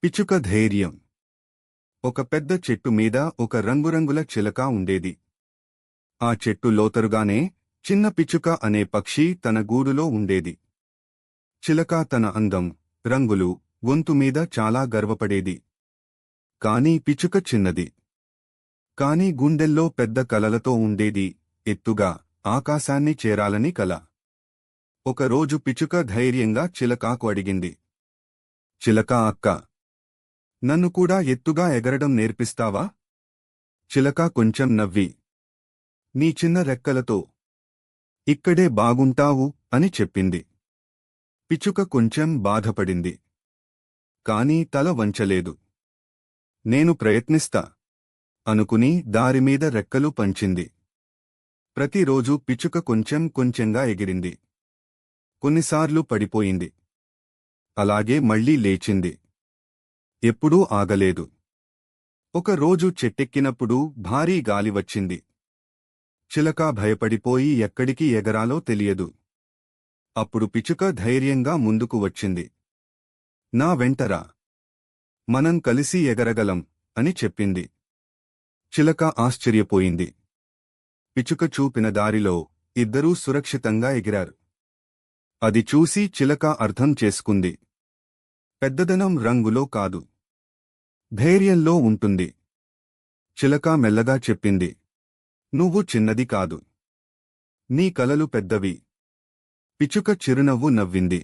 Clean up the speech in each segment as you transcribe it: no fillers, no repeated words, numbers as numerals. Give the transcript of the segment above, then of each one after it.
పిచ్చుక ధైర్యం. ఒక పెద్ద చెట్టు మీద ఒక రంగురంగుల చిలక ఉండేది. ఆ చెట్టు లోతరుగానే చిన్న పిచ్చుక అనే పక్షి తన గూడులో ఉండేది. చిలక తన అందం, రంగులు, గొంతు మీద చాలా గర్వపడేది. కాని పిచ్చుక చిన్నది. కాని గుండెల్లో పెద్ద కలలతో ఉండేది, ఎత్తుగా ఆకాశాన్ని చేరాలని కల. ఒకరోజు పిచ్చుక ధైర్యంగా చిలకాకు అడిగింది. చిలక అక్కా, నన్ను కూడా ఎత్తుగా ఎగరడం నేర్పిస్తావా? చిలక కొంచెం నవ్వి, నీ చిన్న రెక్కలతో ఇక్కడే బాగుంటావు అని చెప్పింది. పిచ్చుక కొంచెం బాధపడింది. కాని తల వంచలేదు. నేను ప్రయత్నిస్తా అనుకుని దారిమీద రెక్కలు పంచింది. ప్రతిరోజూ పిచ్చుక కొంచెం కొంచెంగా ఎగిరింది. కొన్నిసార్లు పడిపోయింది. అలాగే మళ్లీ లేచింది. ఎప్పుడూ ఆగలేదు. ఒక రోజు చెట్టెక్కినప్పుడు భారీ గాలి వచ్చింది. చిలక భయపడిపోయి ఎక్కడికి ఎగరాలో తెలియదు. అప్పుడు పిచ్చుక ధైర్యంగా ముందుకు వచ్చింది. నా వెంటరా, మనం కలిసి ఎగరగలం అని చెప్పింది. చిలక ఆశ్చర్యపోయింది. పిచ్చుక చూపిన దారిలో ఇద్దరూ సురక్షితంగా ఎగిరారు. అది చూసి చిలక అర్థం చేసుకుంది. పెద్దదనం రంగులో కాదు, ధైర్యంలో ఉంటుంది. చిలక మెల్లగా చెప్పింది, నువ్వు చిన్నది కాదు, నీ కలలు పెద్దవి. పిచ్చుక చిరునవ్వు నవ్వింది.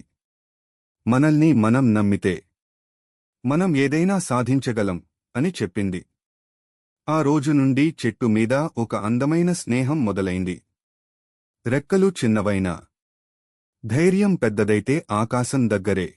మనల్ని మనం నమ్మితే మనం ఏదైనా సాధించగలం అని చెప్పింది. ఆ రోజు నుండి చెట్టు మీద ఒక అందమైన స్నేహం మొదలైంది. రెక్కలు చిన్నవైనా ధైర్యం పెద్దదైతే ఆకాశం దగ్గరే.